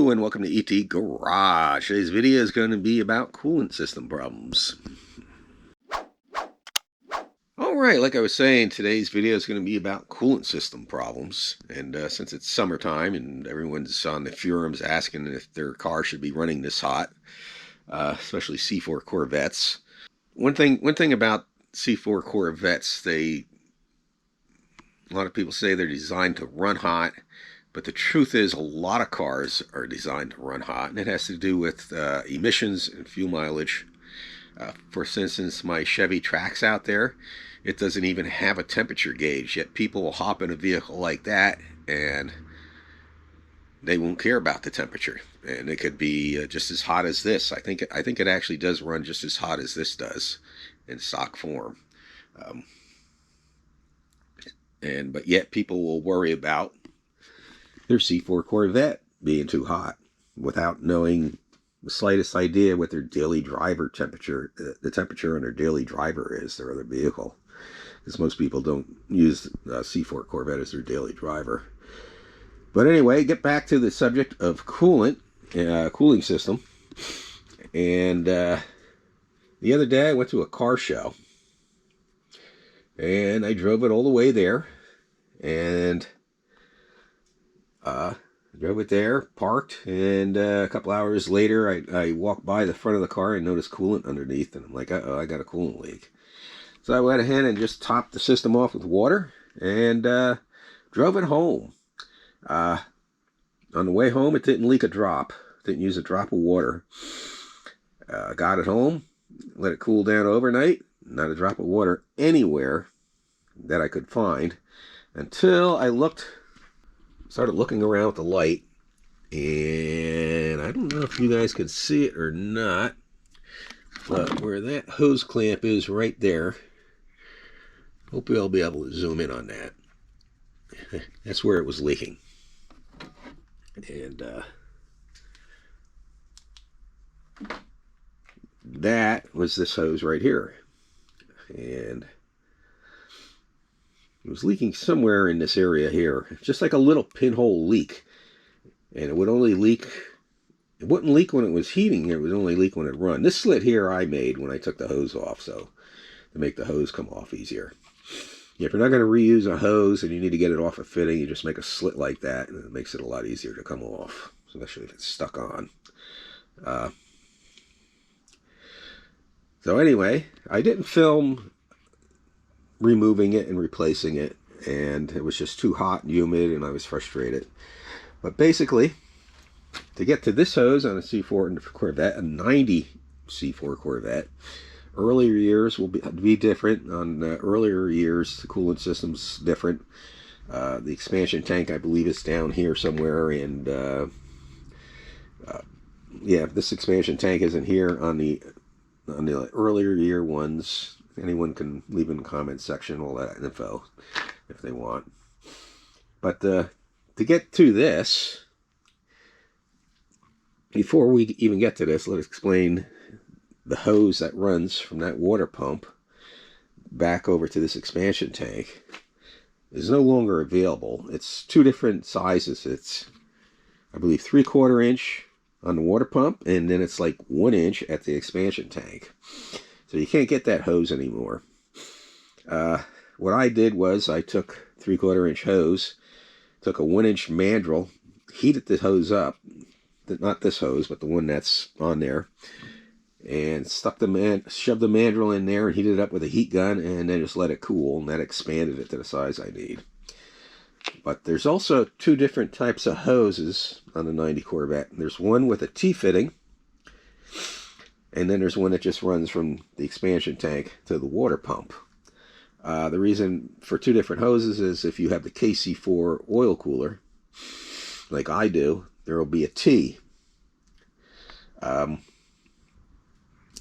Hello and welcome to ET Garage. Today's video is going to be about coolant system problems. Alright, like I was saying, today's video is going to be about coolant system problems. And since it's summertime and everyone's on the forums asking if their car should be running this hot, especially C4 Corvettes. One thing about C4 Corvettes, a lot of people say they're designed to run hot. But the truth is, a lot of cars are designed to run hot, and it has to do with emissions and fuel mileage. For instance, my Chevy Trax out there, it doesn't even have a temperature gauge, yet people will hop in a vehicle like that, and they won't care about the temperature. And it could be just as hot as this. I think it actually does run just as hot as this does in stock form. But yet people will worry about their C4 Corvette being too hot without knowing the slightest idea what their daily driver temperature, the temperature on their daily driver is, their other vehicle. Because most people don't use C4 Corvette as their daily driver. But anyway, get back to the subject of coolant, cooling system. And the other day I went to a car show. And I drove it all the way there. And drove it there, parked, and a couple hours later I walked by the front of the car and noticed coolant underneath, and I'm like, uh-oh, I got a coolant leak. So I went ahead and just topped the system off with water and drove it home. On the way home, it didn't leak a drop. Didn't use a drop of water. Got it home, let it cool down overnight. Not a drop of water anywhere that I could find until I started looking around with the light, and I don't know if you guys can see it or not, but where that hose clamp is right there, hope you'll be able to zoom in on that. That's where it was leaking. And that was this hose right here. And it was leaking somewhere in this area here, just like a little pinhole leak. And it would only leak, it wouldn't leak when it was heating, it would only leak when it run. This slit here I made when I took the hose off, so to make the hose come off easier. If you're not going to reuse a hose and you need to get it off a fitting, you just make a slit like that, and it makes it a lot easier to come off, especially if it's stuck on. So anyway, I didn't film removing it and replacing it, and it was just too hot and humid, and I was frustrated. But basically, to get to this hose on a C4 Corvette, a 90 C4 Corvette, earlier years will be different. On earlier years, the coolant system's different. The expansion tank, I believe, is down here somewhere, and yeah, this expansion tank isn't here on the earlier year ones. Anyone can leave in the comment section all that info if they want. But to get to this, before we even get to this, let's explain the hose that runs from that water pump back over to this expansion tank is no longer available. It's two different sizes. It's, I believe, 3/4 inch on the water pump, and then it's like 1 inch at the expansion tank. So you can't get that hose anymore. What I did was I took 3/4 inch hose, took a 1 inch mandrel, heated the hose up, not this hose, but the one that's on there, and shoved the mandrel in there and heated it up with a heat gun, and then just let it cool, and that expanded it to the size I need. But there's also two different types of hoses on the 90 Corvette. There's one with a T-fitting, and then there's one that just runs from the expansion tank to the water pump. The reason for two different hoses is if you have the KC4 oil cooler, like I do, there will be a T. And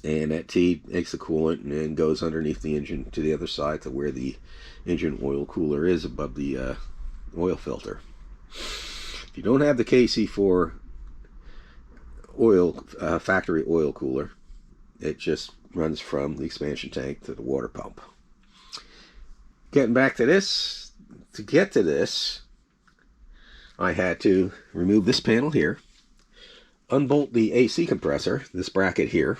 that T takes the coolant and then goes underneath the engine to the other side to where the engine oil cooler is above the oil filter. If you don't have the KC4 oil factory oil cooler, it just runs from the expansion tank to the water pump. Getting back to this, to get to this, I had to remove this panel here unbolt the AC compressor, this bracket here,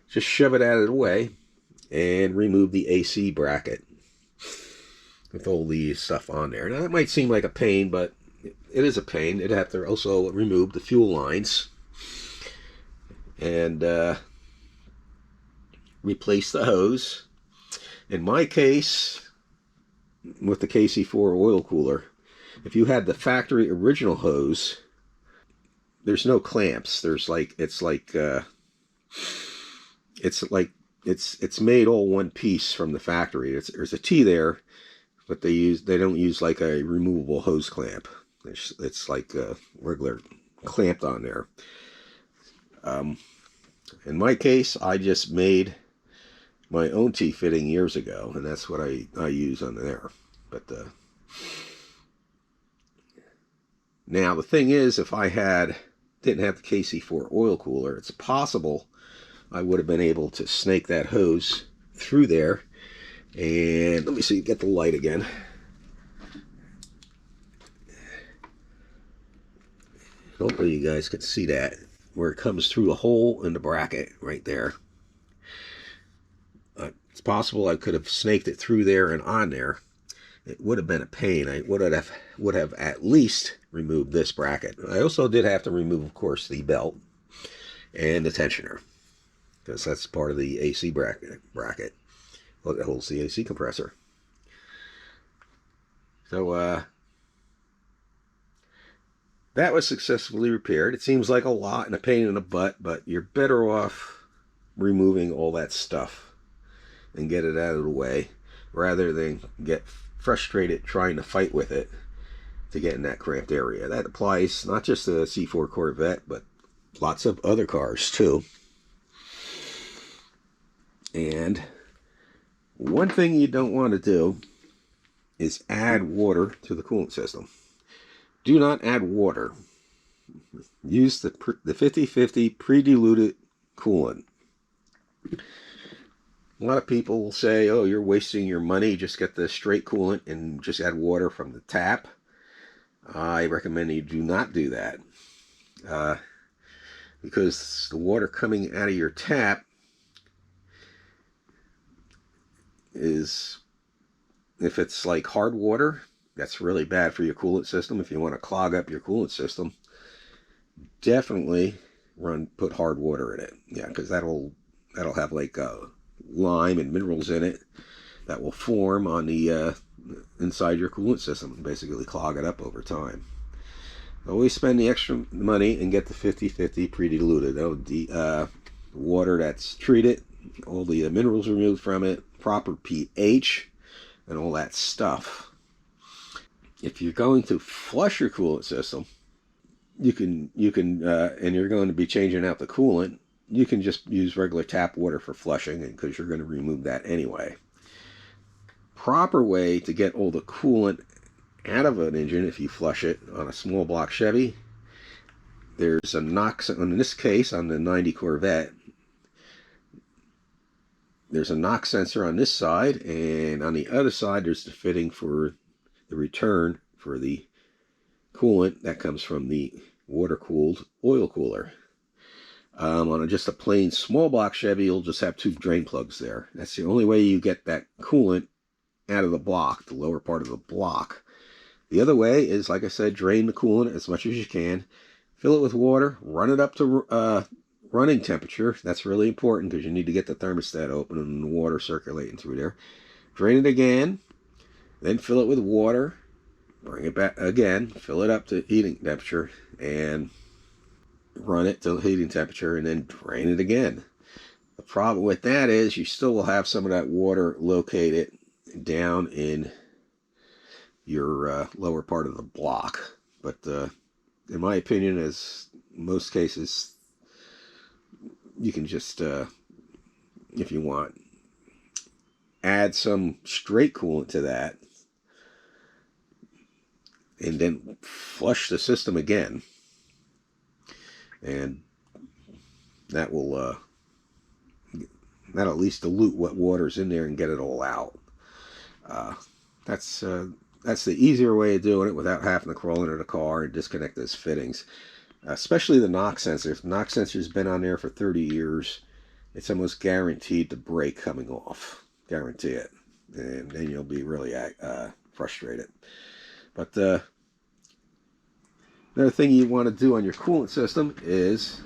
just shove it out of the way, and remove the AC bracket with all the stuff on there. Now that might seem like a pain, but it is a pain. It'd have to also remove the fuel lines and replace the hose. In my case, with the KC4 oil cooler, if you had the factory original hose, there's no clamps. There's like it's made all one piece from the factory. There's a T there, but they don't use like a removable hose clamp. It's like a regular clamped on there. In my case, I just made my own T-fitting years ago, and that's what I use on there. But now the thing is, if I didn't have the KC4 oil cooler, it's possible I would have been able to snake that hose through there. And let me see, get the light again. Hopefully you guys can see that, where it comes through a hole in the bracket right there. It's possible I could have snaked it through there and on there. It would have been a pain. I would have at least removed this bracket. I also did have to remove, of course, the belt and the tensioner, because that's part of the AC bracket. Well, that holds the AC compressor. So that was successfully repaired. It seems like a lot and a pain in the butt, but you're better off removing all that stuff and get it out of the way, rather than get frustrated trying to fight with it to get in that cramped area. That applies not just to the C4 Corvette, but lots of other cars too. And one thing you don't want to do is add water to the coolant system. Do not add water. Use the 50-50 pre-diluted coolant. A lot of people will say, oh, you're wasting your money. Just get the straight coolant and just add water from the tap. I recommend you do not do that. Because the water coming out of your tap is, if it's like hard water, that's really bad for your coolant system. If you want to clog up your coolant system, definitely put hard water in it. Yeah, because that'll have like lime and minerals in it that will form on the inside your coolant system and basically clog it up over time. Always spend the extra money and get the 50-50 pre-diluted. The water that's treated, all the minerals removed from it, proper pH, and all that stuff. If you're going to flush your coolant system, you can, and you're going to be changing out the coolant, you can just use regular tap water for flushing, because you're going to remove that anyway. Proper way to get all the coolant out of an engine, if you flush it on a small block Chevy, there's a knock, in this case on the 90 Corvette, there's a knock sensor on this side, and on the other side there's the fitting for the return for the coolant that comes from the water-cooled oil cooler. On just a plain small block Chevy, you'll just have two drain plugs there. That's the only way you get that coolant out of the block, the lower part of the block. The other way is, like I said, drain the coolant as much as you can, fill it with water, run it up to running temperature. That's really important, because you need to get the thermostat open and the water circulating through there. Drain it again, then fill it with water, bring it back again, fill it up to heating temperature, and run it to heating temperature, and then drain it again. The problem with that is you still will have some of that water located down in your lower part of the block. But in my opinion, as most cases, you can just, if you want, add some straight coolant to that, and then flush the system again, and that will that'll at least dilute what water's in there and get it all out. That's the easier way of doing it without having to crawl into the car and disconnect those fittings. especially the knock sensor. If the knock sensor's been on there for 30 years, it's almost guaranteed to break coming off. Guarantee it. And then you'll be really frustrated. But another thing you want to do on your coolant system is,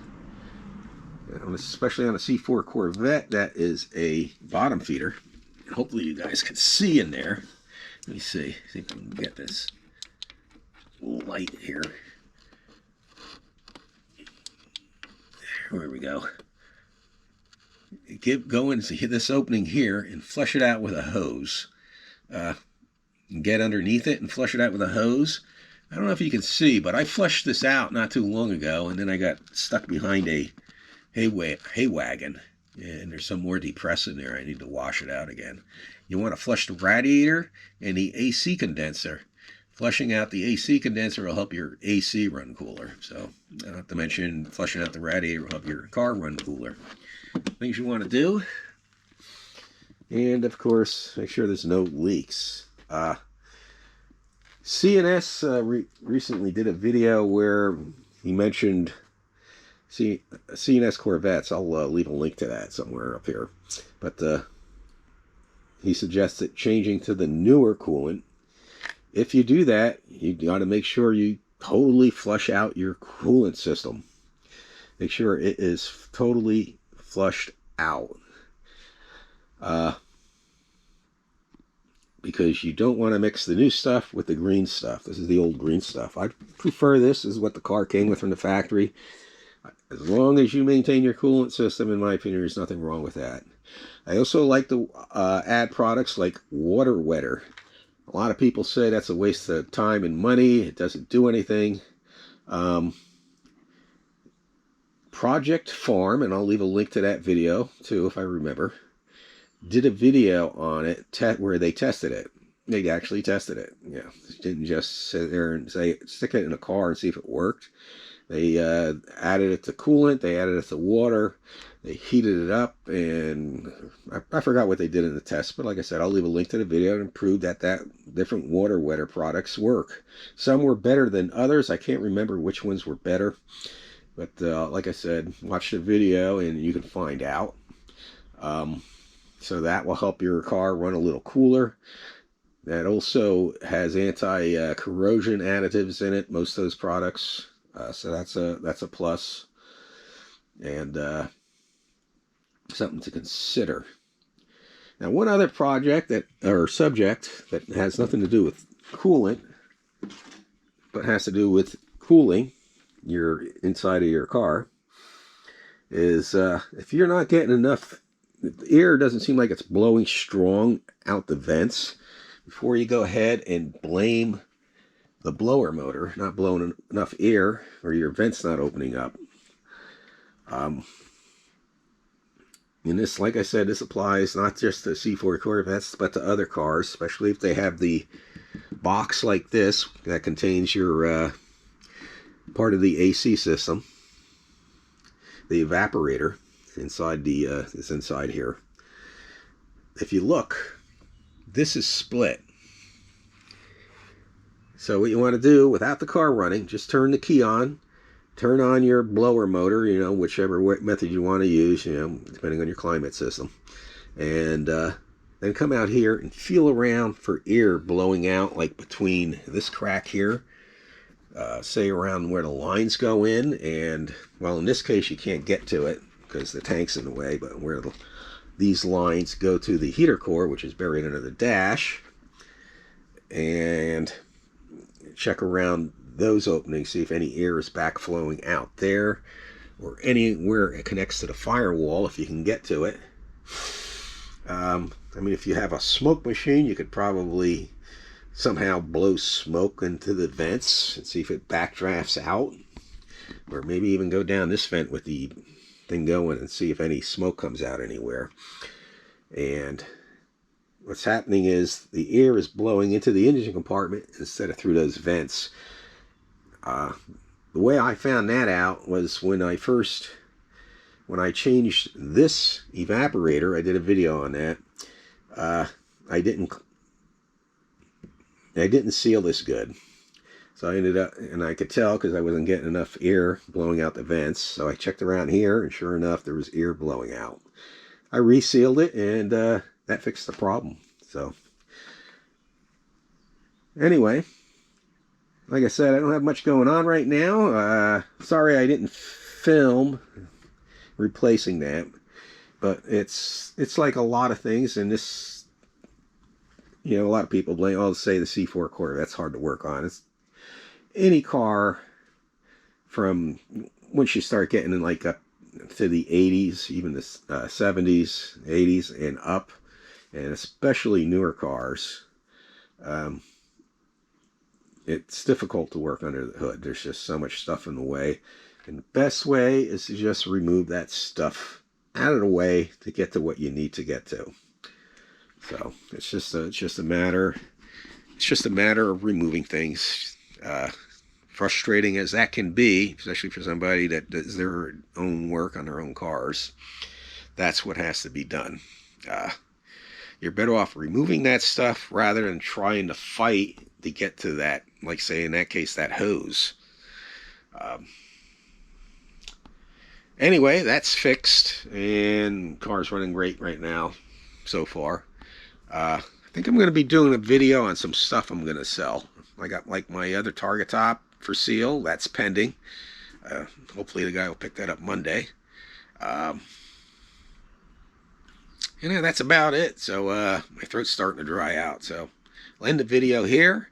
especially on a C4 Corvette, that is a bottom feeder. Hopefully you guys can see in there. Let me see if we can get this light here. There we go. Go in, hit this opening here and flush it out with a hose. Get underneath it and flush it out with a hose. I don't know if you can see, but I flushed this out not too long ago, and then I got stuck behind a hay wagon, and there's some more depress in there. I need to wash it out again. You want to flush the radiator and the AC condenser. Flushing out the AC condenser will help your AC run cooler. So, not to mention, flushing out the radiator will help your car run cooler. Things you want to do. And, of course, make sure there's no leaks. CNS recently did a video where he mentioned CNS Corvettes. I'll leave a link to that somewhere up here. But he suggested changing to the newer coolant. If you do that, you got to make sure you totally flush out your coolant system. Make sure it is totally flushed out. Because you don't want to mix the new stuff with the green stuff. This is the old green stuff. I prefer this. This is what the car came with from the factory. As long as you maintain your coolant system, in my opinion, there's nothing wrong with that. I also like to add products like Water Wetter. A lot of people say that's a waste of time and money. It doesn't do anything. Project Farm, and I'll leave a link to that video too if I remember, did a video on it where they tested it. They actually tested it. Yeah, didn't just sit there and say stick it in a car and see if it worked. They added it to coolant. They added it to water. They heated it up, and I forgot what they did in the test. But like I said, I'll leave a link to the video and prove that different Water Wetter products work. Some were better than others. I can't remember which ones were better. But like I said, watch the video and you can find out. So that will help your car run a little cooler. That also has anti-corrosion additives in it, most of those products. So that's a plus. And something to consider. Now, one other subject that has nothing to do with coolant, but has to do with cooling your inside of your car, is if you're not getting enough, the air doesn't seem like it's blowing strong out the vents, before you go ahead and blame the blower motor not blowing enough air, or your vents not opening up. And this, like I said, this applies not just to C4 Corvettes, but to other cars, especially if they have the box like this that contains your part of the AC system, the evaporator inside is inside here. If you look, this is split. So what you want to do, without the car running, just turn the key on, turn on your blower motor, whichever method you want to use, depending on your climate system. And then come out here and feel around for air blowing out, like between this crack here, say around where the lines go in. And, well, in this case, you can't get to it because the tank's in the way, but where these lines go to the heater core, which is buried under the dash. And check around those openings, see if any air is backflowing out there, or anywhere it connects to the firewall if you can get to it. If you have a smoke machine, you could probably somehow blow smoke into the vents and see if it backdrafts out, or maybe even go down this vent with the thing going and see if any smoke comes out anywhere. And what's happening is the air is blowing into the engine compartment instead of through those vents. The way I found that out was when I changed this evaporator. I did a video on that. I didn't seal this good. So I ended up, and I could tell because I wasn't getting enough air blowing out the vents. So I checked around here, and sure enough, there was air blowing out. I resealed it, and that fixed the problem. So anyway, like I said, I don't have much going on right now. Sorry I didn't film replacing that, but it's like a lot of things, and this, a lot of people blame, say the C4 quarter, that's hard to work on. It's any car from once you start getting in like up to the 80s, even the 70s, 80s, and up, and especially newer cars, it's difficult to work under the hood. There's just so much stuff in the way. And the best way is to just remove that stuff out of the way to get to what you need to get to. So it's just a matter of removing things. Frustrating as that can be, especially for somebody that does their own work on their own cars, that's what has to be done. You're better off removing that stuff rather than trying to fight to get to that, like say in that case, that hose. Anyway, that's fixed, and car's running great right now so far. I think I'm going to be doing a video on some stuff I'm going to sell. I got like my other target top for seal. That's pending. Hopefully the guy will pick that up Monday. That's about it. So my throat's starting to dry out. So I'll end the video here.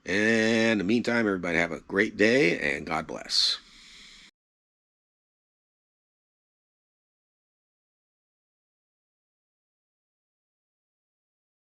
And in the meantime, everybody have a great day, and God bless.